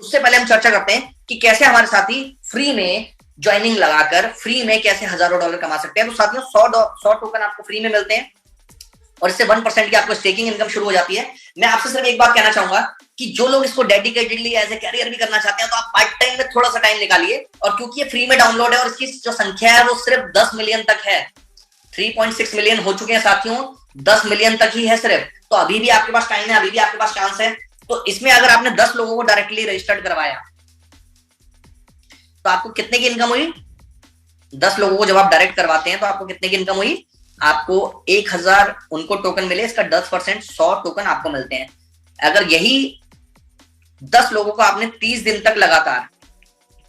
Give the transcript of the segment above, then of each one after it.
उससे पहले हम चर्चा करते हैं कि कैसे हमारे साथी फ्री में ज्वाइनिंग लगाकर फ्री में कैसे हजारों डॉलर कमा सकते हैं। तो साथियों 100 टोकन आपको फ्री में मिलते हैं और इससे 1% की आपको स्टेकिंग इनकम शुरू हो जाती है। मैं आपसे सिर्फ एक बात कहना चाहूंगा कि जो लोग इसको डेडिकेटेडली एज ए कैरियर भी करना चाहते हैं तो आप पार्ट टाइम में थोड़ा सा टाइम निकालिए, और क्योंकि ये फ्री में डाउनलोड है और इसकी जो संख्या है वो सिर्फ 10 मिलियन तक है। 3.6 मिलियन हो चुके हैं साथियों, 10 मिलियन तक ही है सिर्फ, तो अभी भी आपके पास टाइम है, अभी भी आपके पास चांस है। तो इसमें अगर आपने 10 लोगों को डायरेक्टली रजिस्टर्ड करवाया तो आपको कितने की इनकम हुई? 10 लोगों को जब आप डायरेक्ट करवाते हैं तो आपको कितने की इनकम हुई? आपको 1000 उनको टोकन मिले, इसका 10% 100 टोकन आपको मिलते हैं। अगर यही 10 लोगों को आपने 30 दिन तक लगातार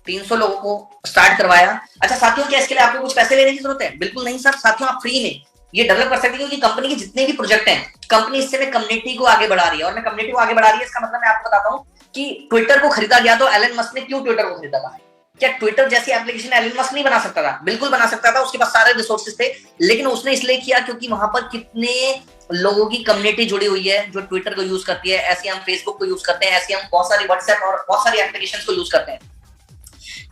300 लोगों को स्टार्ट करवाया। अच्छा साथियों, क्या इसके लिए आपको कुछ पैसे लेने की जरूरत है? बिल्कुल नहीं सर। साथियों आप फ्री में ये डेवलप कर सकते हैं, क्योंकि कंपनी के जितने भी प्रोजेक्ट हैं, कंपनी इससे में कम्युनिटी को आगे बढ़ा रही है। और मैं कम्युनिटी को आगे बढ़ा रही है इसका मतलब मैं आपको बताता हूं कि ट्विटर को खरीदा गया तो एलन मस्क ने क्यों ट्विटर को खरीदा था? क्या ट्विटर जैसी एप्लीकेशन एलन मस्क नहीं बना सकता था? बिल्कुल बना सकता था, उसके पास सारे रिसोर्सेज थे, लेकिन उसने इसलिए किया क्योंकि वहां पर कितने लोगों की कम्युनिटी जुड़ी हुई है जो ट्विटर को यूज करती है। ऐसे हम फेसबुक को यूज करते हैं, ऐसे हम बहुत सारी व्हाट्सएप और बहुत सारी एप्लीकेशन को यूज करते हैं।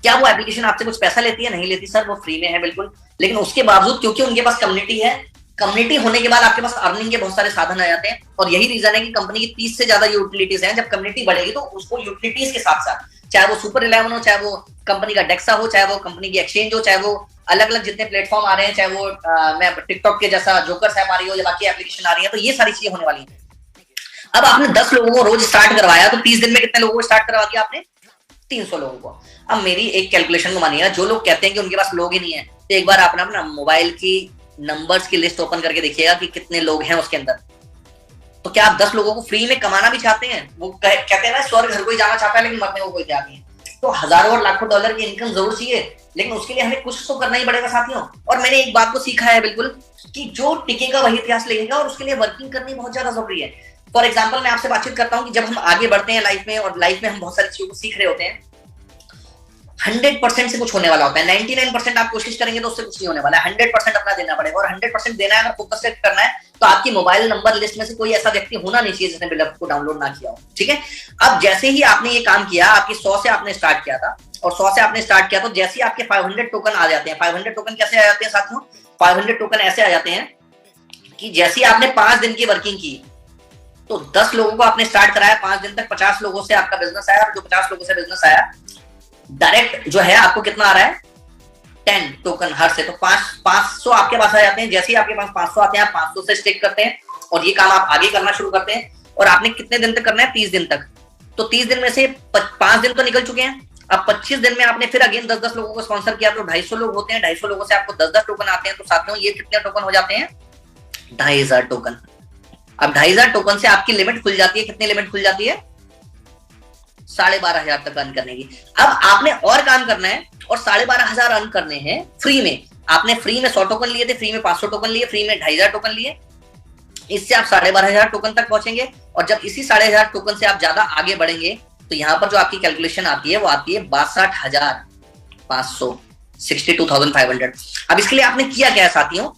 क्या वो एप्लीकेशन आपसे कुछ पैसा लेती है? नहीं लेती सर, वो फ्री में है बिल्कुल। लेकिन उसके बावजूद क्योंकि उनके पास कम्युनिटी है, कम्युनिटी होने के बाद आपके पास अर्निंग के बहुत सारे साधन आ जाते हैं। और यही रीजन है कि कंपनी की 30 से ज्यादा यूटिलिटीज हैं। जब कम्युनिटी बढ़ेगी तो उसको यूटिलिटीज के साथ साथ, चाहे वो सुपर 11 हो, चाहे वो कंपनी का डेक्सा हो, चाहे वो कंपनी की एक्सचेंज हो, चाहे वो अलग अलग जितने प्लेटफॉर्म आ रहे हैं, चाहे वो मैं टिकटॉक के जैसा जोकर्स ऐप आ रही हो या बाकी एप्लीकेशन आ रही है, तो ये सारी चीजें होने वाली है। अब आपने 10 लोगों को रोज स्टार्ट करवाया तो 30 दिन में कितने लोगों को स्टार्ट करवा दिया आपने? 300 लोगों को। अब मेरी एक कैलकुलेशन को मानिएगा, जो लोग कहते हैं कि उनके पास लोग ही नहीं है, तो एक बार आपने अपना मोबाइल की नंबर्स की लिस्ट ओपन करके देखिएगा कि कितने लोग हैं उसके अंदर। तो क्या आप 10 लोगों को फ्री में कमाना भी चाहते हैं? वो कहते हैं ना, स्वर्ग हर कोई जाना चाहता है लेकिन मरने को कोई तैयार नहीं है। तो हजारों और लाखों डॉलर की इनकम जरूर चाहिए, लेकिन उसके लिए हमें कुछ तो करना ही पड़ेगा साथियों। और मैंने एक बात को सीखा है बिल्कुल, कि जो टिकेगा वही इतिहास लिखेगा, और उसके लिए वर्किंग करनी बहुत ज्यादा जरूरी है। फॉर एग्जाम्पल मैं आपसे बातचीत करता हूँ कि जब हम आगे बढ़ते हैं लाइफ में, और लाइफ में हम बहुत सारी चीजों को सीख रहे होते हैं, 100% से कुछ होने वाला होता है। 99% आप कोशिश करेंगे तो उससे कुछ नहीं होने वाला है। 100% अपना देना पड़ेगा, और 100% देना है। अगर फोकस से करना है तो आपकी मोबाइल नंबर लिस्ट में से कोई ऐसा व्यक्ति होना नहीं चाहिए जिसने बिल्डअप को डाउनलोड ना किया हो, ठीक है। अब जैसे ही आपने ये काम किया, आपकी 100 से आपने स्टार्ट किया था, और 100 से आपने स्टार्ट किया तो जैसे ही आपके 500 टोकन आ जाते हैं। 500 टोकन कैसे आ जाते हैं साथियों? 500 टोकन ऐसे आ जाते हैं कि जैसे ही आपने 5 दिन की वर्किंग की, तो 10 लोगों को आपने स्टार्ट कराया, 5 दिन तक 50 लोगों से आपका बिजनेस आया, और जो 50 लोगों से बिजनेस आया, डायरेक्ट जो है आपको कितना आ रहा है? 10 टोकन हर से। तो 500 आपके पास आ जाते हैं। जैसे ही आपके पास 500 आते हैं, आप 500 से स्टिक करते हैं, और ये काम आप आगे करना शुरू करते हैं। और आपने कितने दिन तक करना है? 30 दिन तक। तो 30 दिन में से 5 दिन तो निकल चुके हैं। अब 25 दिन में आपने फिर अगेन 10-10 लोगों को स्पॉन्सर किया, तो 250 लोग होते हैं। 250 लोगों से आपको 10-10 टोकन आते हैं। तो साथियों ये कितने टोकन हो जाते हैं? 2500 टोकन। अब 2500 टोकन से आपकी लिमिट खुल जाती है। कितनी लिमिट खुल जाती है? 12,500 तक अर्न करने की। अब आपने और काम करना है, और 12,500 अर्न करने हैं फ्री में। आपने फ्री में 100 टोकन लिए थे, फ्री में 500 टोकन लिए, फ्री में 2500 टोकन लिए। इससे आप 12,500 टोकन तक पहुंचेंगे। और जब इसी 12,500 टोकन से आप ज्यादा आगे बढ़ेंगे, तो यहां पर जो आपकी कैलकुलेशन आती है वो आती है 62,500, 62,500। अब इसके लिए आपने किया क्या है साथियों?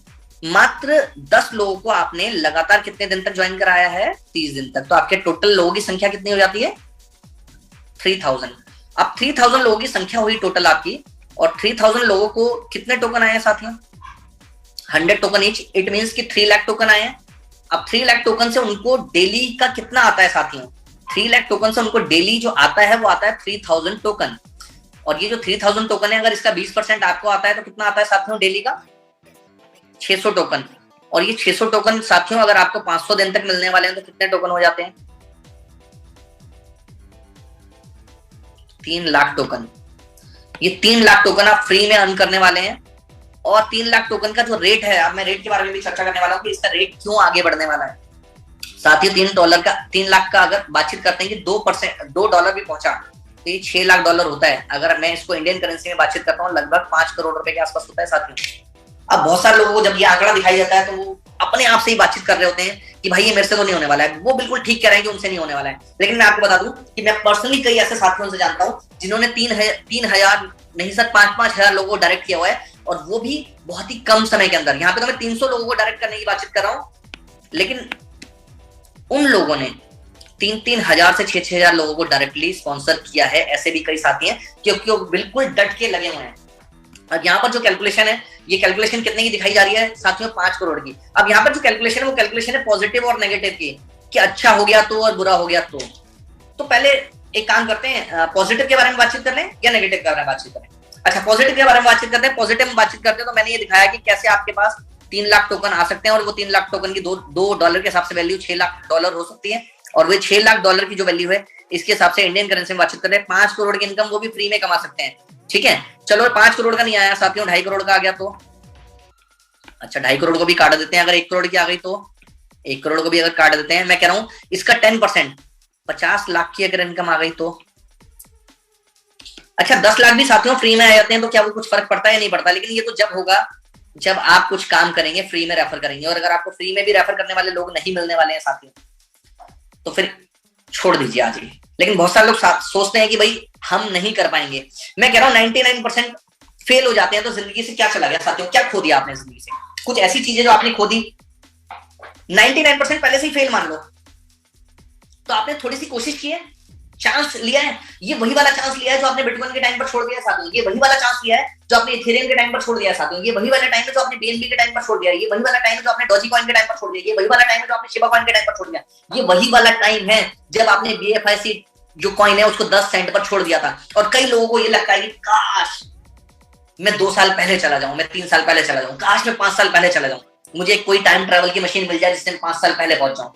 मात्र 10 लोगों को आपने लगातार कितने दिन तक ज्वाइन कराया है? 30 दिन तक। तो आपके टोटल लोगों की संख्या कितनी हो जाती है? 3000। अब 3000 लोगों की संख्या हुई टोटल आपकी, और 3000 लोगों को कितने टोकन आए हैं साथियों? 100 टोकन ईच। इट मींस कि 3 लाख टोकन आए हैं। अब 3 लाख टोकन से उनको डेली का कितना आता है साथियों? 3 लाख टोकन से उनको डेली जो आता है वो आता है 3000 टोकन। और ये जो 3000 टोकन है, अगर इसका 20% आपको आता है तो कितना आता है साथियों डेली का? 600 टोकन। और ये 600 टोकन साथियों अगर आपको 500 दिन तक मिलने वाले हैं तो कितने टोकन हो जाते हैं? 3 लाख टोकन। ये 3 लाख टोकन आप फ्री में अर्न करने वाले हैं। और 3 लाख टोकन का जो रेट है, अब मैं रेट के बारे में भी चर्चा करने वाला हूं कि इसका रेट क्यों आगे बढ़ने वाला है। साथियों 3 लाख का अगर बातचीत करते हैं कि 2% $2 भी पहुंचा तो ये 6 लाख डॉलर होता है। अगर मैं इसको इंडियन करेंसी में बातचीत करता हूँ, लगभग 5 करोड़ रुपए के आसपास होता है साथियों। अब बहुत सारे लोगों को जब ये आंकड़ा दिखाई जाता है तो वो अपने आप से ही बातचीत कर रहे होते हैं कि भाई ये मेरे से तो नहीं होने वाला है। वो बिल्कुल ठीक कह रहे हैं कि उनसे नहीं होने वाला है। लेकिन मैं आपको बता दूं कि मैं पर्सनली कई ऐसे साथियों से जानता हूं जिन्होंने 3,000 नहीं सर 5-5 हजार लोगों को डायरेक्ट किया हुआ है, और वो भी बहुत ही कम समय के अंदर। यहाँ पे तो मैं 300 लोगों को डायरेक्ट करने की बातचीत कर रहा हूं, लेकिन उन लोगों ने 3-3 हजार से 6-6 हजार लोगों को डायरेक्टली स्पॉन्सर किया है। ऐसे भी कई साथी हैं क्योंकि वो बिल्कुल डट के लगे हुए हैं। अब यहाँ पर जो कैलकुलेशन है, ये कैलकुलेशन कितने की दिखाई जा रही है साथियों? 5 करोड़ की। अब यहाँ पर जो कैलकुलेशन है वो कैलकुलेशन है पॉजिटिव और नेगेटिव की, कि अच्छा हो गया तो और बुरा हो गया तो पहले एक काम करते हैं, पॉजिटिव के बारे में बातचीत कर लें या नेगेटिव के बारे में बातचीत करें? अच्छा, पॉजिटिव के बारे में बातचीत करते हैं। पॉजिटिव में बातचीत करते हैं तो मैंने ये दिखाया कि कैसे आपके पास 3 लाख टोकन आ सकते हैं और वो 3 लाख टोकन की $2 के हिसाब से वैल्यू $6 लाख हो सकती है। और वो $6 लाख की जो वैल्यू है इसके हिसाब से इंडियन करेंसी में बातचीत कर रहे हैं 5 करोड़ की इनकम वो भी फ्री में कमा सकते हैं। ठीक है, चलो 5 करोड़ का नहीं आया साथियों, 2.5 करोड़ का आ गया तो अच्छा 2.5 करोड़ को भी काट देते हैं। अगर 1 करोड़ की आ गई तो 1 करोड़ को भी अगर काट देते हैं, मैं कह रहा हूं इसका 10% 50 लाख की अगर इनकम आ गई तो अच्छा 10 लाख भी साथियों फ्री में आ जाते हैं तो क्या वो कुछ फर्क पड़ता है या नहीं पड़ता? लेकिन ये तो जब होगा जब आप कुछ काम करेंगे, फ्री में रेफर करेंगे। और अगर आपको फ्री में भी रेफर करने वाले लोग नहीं मिलने वाले हैं साथियों तो फिर छोड़ दीजिए आज ही। लेकिन बहुत सारे लोग सोचते हैं कि भाई हम नहीं कर पाएंगे। मैं कह रहा हूं 99% फेल हो जाते हैं। तो जिंदगी से क्या चला गया साथियों? क्या खो दिया आपने जिंदगी से? कुछ ऐसी चीजें जो आपने खो दी। 99% पहले से ही फेल मान लो तो आपने थोड़ी सी कोशिश की है, चांस लिया है। ये वही वाला चांस लिया है जो आपने बिटकॉइन के टाइम पर छोड़ दिया साथियों। ये वही वाला चांस लिया है जो आपने इथेरियम के टाइम पर छोड़ दिया साथियों। ये वही वाला टाइम है जो आपने बीएनबी के टाइम पर छोड़ दिया। ये वही वाला टाइम है जो आपने डॉजी कॉइन के टाइम पर छोड़ दिया। ये वही वाला टाइम है जो आपने शिबा कॉइन के टाइम पर छोड़ दिया। ये वही वाला टाइम है जब आपने BFIC जो कॉइन है उसको 10 सेंट पर छोड़ दिया था। और कई लोगों को ये लगता है कि काश मैं 2 साल पहले चला जाऊं, मैं 3 साल पहले चला जाऊं, काश मैं 5 साल पहले चला जाऊं, मुझे कोई टाइम ट्रैवल की मशीन मिल जाए जिससे मैं 5 साल पहले पहुंच जाऊं।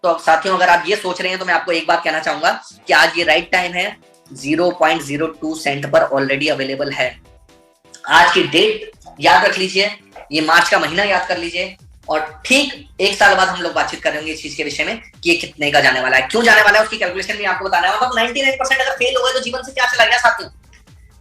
तो साथियों अगर आप ये सोच रहे हैं तो मैं आपको एक बात कहना चाहूंगा कि आज ये राइट टाइम है। 0.02 सेंट पर ऑलरेडी अवेलेबल है। आज की डेट याद रख लीजिए, ये मार्च का महीना याद कर लीजिए और ठीक 1 साल बाद हम लोग बातचीत करेंगे इस चीज के विषय में कि ये कितने का जाने वाला है, क्यों जाने वाला है, उसकी कैलकुलेशन भी आपको बताना है। 99% अगर फेल हो गए तो जीवन से क्या चला गया साथियों?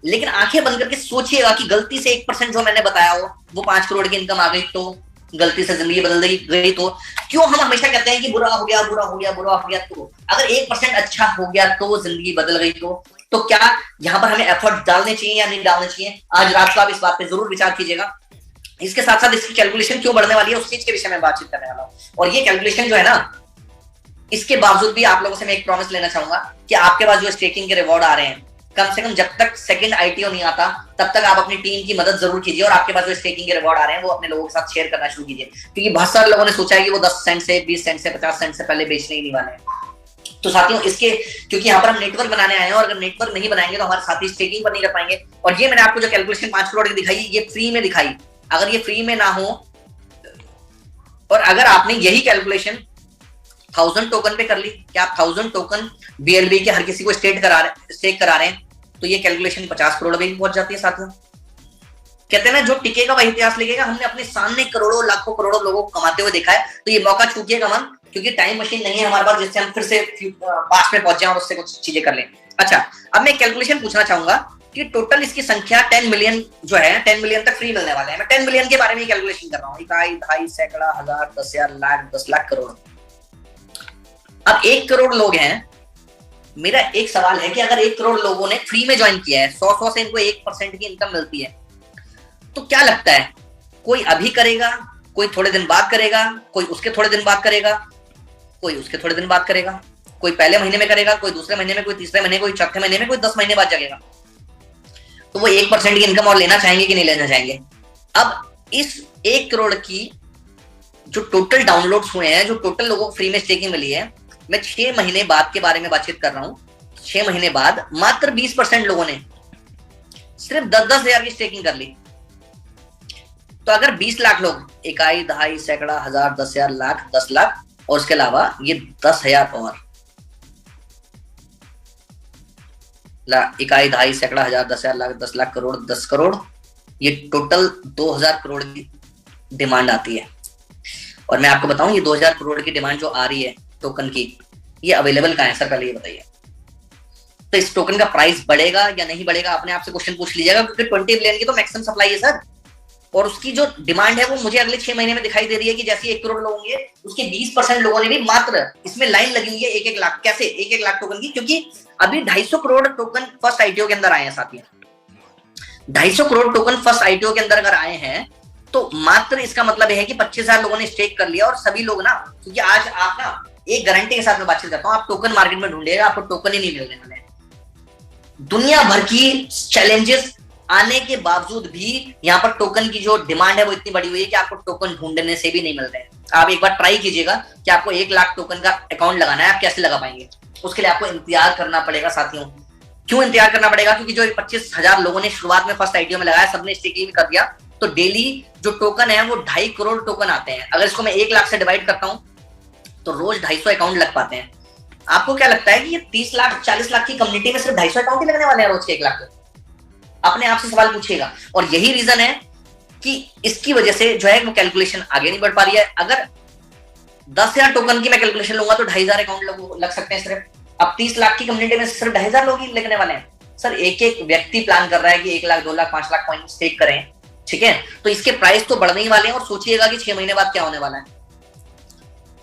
लेकिन आंखें बंद करके सोचिएगा कि गलती से 1% जो मैंने बताया हो वो 5 करोड़ की इनकम आ गई तो, गलती से जिंदगी बदल गई तो। क्यों हम हमेशा कहते हैं कि बुरा हो गया, बुरा हो गया, बुरा हो गया तो? अगर 1% अच्छा हो गया तो, जिंदगी बदल गई तो क्या यहाँ पर हमें एफर्ट डालने चाहिए या नहीं डालने चाहिए? आज रात को आप इस बात पे जरूर विचार कीजिएगा। इसके साथ साथ इसकी कैलकुलेशन क्यों बढ़ने वाली है उस चीज के विषय में बातचीत करने वाला हूँ। और ये कैलकुलेशन जो है ना, इसके बावजूद भी आप लोगों से मैं एक प्रॉमिस लेना चाहूंगा कि आपके पास जो स्टेकिंग के रिवॉर्ड आ रहे हैं, कम से कम जब तक सेकंड ITO नहीं आता तब तक आप अपनी टीम की मदद जरूर कीजिए। और आपके पास जो स्टेकिंग के रिवॉर्ड आ रहे हैं वो अपने लोगों के साथ शेयर करना शुरू कीजिए। क्योंकि बहुत सारे लोगों ने सोचा है कि वो 10 सेंट से 20 सेंट से 50 सेंट से पहले बेचने ही नहीं वाले हैं। तो साथियों इसके, क्योंकि यहाँ पर हम नेटवर्क बनाने आए हैं और अगर नेटवर्क नहीं बनाएंगे तो हमारे साथी स्टेकिंग पर नहीं कर पाएंगे। और ये मैंने आपको जो कैलकुलेशन 5 करोड़ की दिखाई, ये फ्री में दिखाई। अगर ये फ्री में ना हो और अगर आपने यही कैलकुलेशन 1000 टोकन पे कर ली, कि आप 1000 टोकन BLB के हर किसी को स्टेक करा रहे हैं तो ये कैलकुलेशन 50 करोड़ में पहुंच जाती है साथियों। कहते हैं ना जो टिकेगा वही इतिहास लिखेगा। हमने अपने सामने करोड़ों लाखों करोड़ों लोगों को कमाते हुए देखा है। तो ये मौका चूकिएगा मत, क्योंकि टाइम मशीन नहीं है हमारे पास जिससे हम फिर से पास्ट में पहुंच जाएं और उससे कुछ चीजें कर लें। अच्छा, अब मैं कैलकुलेशन पूछना चाहूंगा कि टोटल इसकी संख्या 10 मिलियन जो है, 10 मिलियन तक फ्री मिलने वाले हैं। मैं 10 मिलियन के बारे में कैलकुलेशन कर रहा हूँ। इकाई, दहाई, सैकड़ा, हजार, 10,000, लाख, 10 लाख, करोड़। अब 1 करोड़ लोग हैं। मेरा एक सवाल है कि अगर 1 करोड़ लोगों ने फ्री में ज्वाइन किया है, 100 से इनको 1% की इनकम मिलती है, तो क्या लगता है कोई अभी करेगा, कोई थोड़े दिन बाद करेगा, कोई उसके थोड़े दिन बाद करेगा, कोई उसके थोड़े दिन बाद करेगा, कोई पहले महीने में करेगा, कोई दूसरे महीने में, कोई तीसरे महीने, कोई चौथे महीने में, कोई 10 महीने बाद जगेगा। तो वो 1% की इनकम और लेना चाहेंगे कि नहीं लेना चाहेंगे? अब इस 1 करोड़ की जो टोटल डाउनलोड्स हुए हैं, जो टोटल लोगों को फ्री में स्टेकिंग मिली है, मैं 6 महीने बाद के बारे में बातचीत कर रहा हूं। 6 महीने बाद मात्र 20% लोगों ने सिर्फ 10-10 हजार की स्टेकिंग कर ली। तो अगर 20 लाख लोग, इकाई, दहाई, सैकड़ा, हजार, 10,000, लाख, 10 लाख और उसके अलावा ये 10,000 और इकाई, दहाई, सैकड़ा, हजार, 10,000, लाख, 10 लाख, करोड़, 10 करोड़, ये टोटल 2,000 करोड़ की डिमांड आती है। और मैं आपको बताऊं ये 2,000 करोड़ की डिमांड जो आ रही है टोकन की, ये अवेलेबल कहां है सर, पहले ये बताइए। तो इस टोकन का प्राइस बढ़ेगा या नहीं बढ़ेगा, अपने आप से क्वेश्चन पूछ लीजिएगा, क्योंकि 20 बिलियन की तो मैक्सिमम सप्लाई है सर। और उसकी जो डिमांड है वो मुझे अगले 6 महीने में दिखाई दे रही है कि जैसे 1 करोड़ लोग होंगे उसके 20% लोगों ने भी मात्र इसमें लाइन लगी हुई है 1-1 लाख। कैसे 1-1 लाख टोकन की? क्योंकि अभी 250 करोड़ टोकन फर्स्ट ITO के अंदर आए हैं साथियों। 250 करोड़ टोकन फर्स्ट ITO के अंदर अगर आए हैं तो मात्र इसका मतलब है कि 25,000 लोगों ने स्टेक कर लिया। और सभी लोग ना, क्योंकि आज आप ना एक गारंटी के साथ मैं बातचीत करता हूं, आप टोकन मार्केट में ढूंढिएगा, आपको टोकन ही नहीं मिलने वाले। दुनिया भर की चैलेंजेस आने के बावजूद भी यहाँ पर टोकन की जो डिमांड है वो इतनी बड़ी हुई है कि आपको टोकन ढूंढने से भी नहीं मिल रहे हैं। आप एक बार ट्राई कीजिएगा कि आपको 1 लाख टोकन का अकाउंट लगाना है, आप कैसे लगा पाएंगे? उसके लिए आपको इंतजार करना पड़ेगा साथियों। क्यों इंतजार करना पड़ेगा? क्योंकि जो 25,000 लोगों ने शुरुआत में फर्स्ट आईटीओ में लगाया, सबने स्टेकिंग कर दिया, तो डेली जो टोकन है वो 2.5 करोड़ टोकन आते हैं। अगर इसको मैं 1 लाख से डिवाइड करता हूं तो रोज 250 अकाउंट लग पाते हैं। आपको क्या लगता है कि ये 30 लाख 40 लाख की कम्युनिटी में सिर्फ 250 अकाउंट ही लगने वाले हैं रोज के 1 लाख? अपने आप से सवाल पूछिएगा। और यही रीजन है कि इसकी वजह से जो है वो कैलकुलेशन आगे नहीं बढ़ पा रही है। अगर 10,000 टोकन की मैं कैलकुलेशन लूंगा तो 2,500 अकाउंट लग सकते हैं सिर्फ। अब 30 लाख की कम्युनिटी में सिर्फ 2,500 लोग ही लगने वाले हैं। सर एक एक व्यक्ति प्लान कर रहा है कि 1 लाख 2 लाख 5 लाख कॉइन स्टेक करें, ठीक है, तो इसके प्राइस तो बढ़ने ही वाले हैं। और सोचिएगा कि 6 महीने बाद क्या होने वाला है।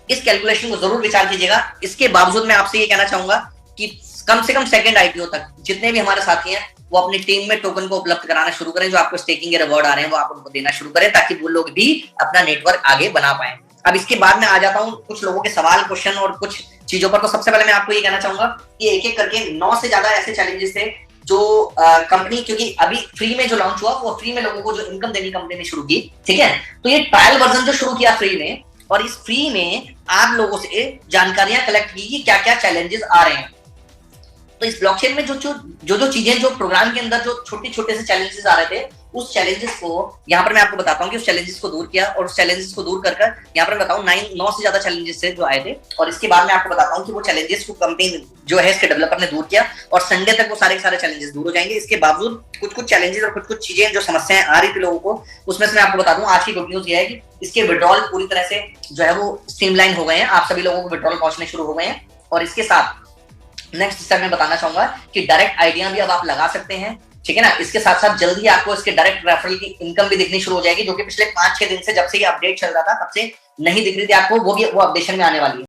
इस कैलकुलेशन को जरूर विचार कीजिएगा। इसके बावजूद मैं आपसे ये कहना चाहूंगा कि कम से कम सेकंड आईटीओ तक जितने भी हमारे साथी हैं वो अपनी टीम में टोकन को उपलब्ध कराना शुरू करें। जो आपको स्टेकिंग के रिवॉर्ड आ रहे हैं वो आप उनको देना शुरू करें, ताकि वो लोग भी अपना नेटवर्क आगे बना पाए। अब इसके बाद मैं आ जाता हूं कुछ लोगों के सवाल, क्वेश्चन और कुछ चीजों पर। तो सबसे पहले मैं आपको ये कहना चाहूंगा कि एक एक करके 9 से ज्यादा ऐसे चैलेंजेस थे जो कंपनी, क्योंकि अभी फ्री में जो लॉन्च हुआ वो फ्री में लोगों को जो इनकम देनी कंपनी ने शुरू की, ठीक है। तो ये ट्रायल वर्जन जो शुरू किया फ्री में, और इस फ्री में आप लोगों से जानकारियां कलेक्ट की कि क्या क्या चैलेंजेस आ रहे हैं। तो इस ब्लॉकचेन में जो चीजें, जो प्रोग्राम के अंदर जो छोटे छोटे से चैलेंजेस आ रहे थे, उस चैलेंजेस को यहाँ पर मैं आपको बताता हूँ कि उस चैलेंजेस को दूर किया। और उस चैलेंजेस को दूर कर यहाँ पर बताऊँ 9 से ज्यादा चैलेंजेस थे जो आए थे। और इसके बाद मैं आपको बताता हूँ कि वो चैलेंजेस को कंपनी जो है इसके डेवलपर ने दूर किया, और संडे तक वो सारे के सारे चैलेंजेस दूर हो जाएंगे। इसके बावजूद कुछ चैलेंजेस और कुछ चीजें जो समस्याएं आ रही थी लोगों को, उसमें से मैं आपको बता दूं आज की गुड न्यूज ये है कि इसके विड्रॉल पूरी तरह से जो है वो स्ट्रीमलाइन हो गए हैं। आप सभी लोगों को विड्रॉल पहुंचने शुरू हो गए हैं। और इसके साथ नेक्स्ट स्टेप में बताना चाहूंगा कि डायरेक्ट आइडिया भी अब आप लगा सकते हैं, ठीक है ना। इसके साथ साथ जल्दी आपको इसके डायरेक्ट रेफरल की इनकम भी दिखनी शुरू हो जाएगी, जो कि पिछले 5-6 दिन से जब से ये अपडेट चल रहा था तब से नहीं दिख रही थी आपको, वो अपडेशन में आने वाली है।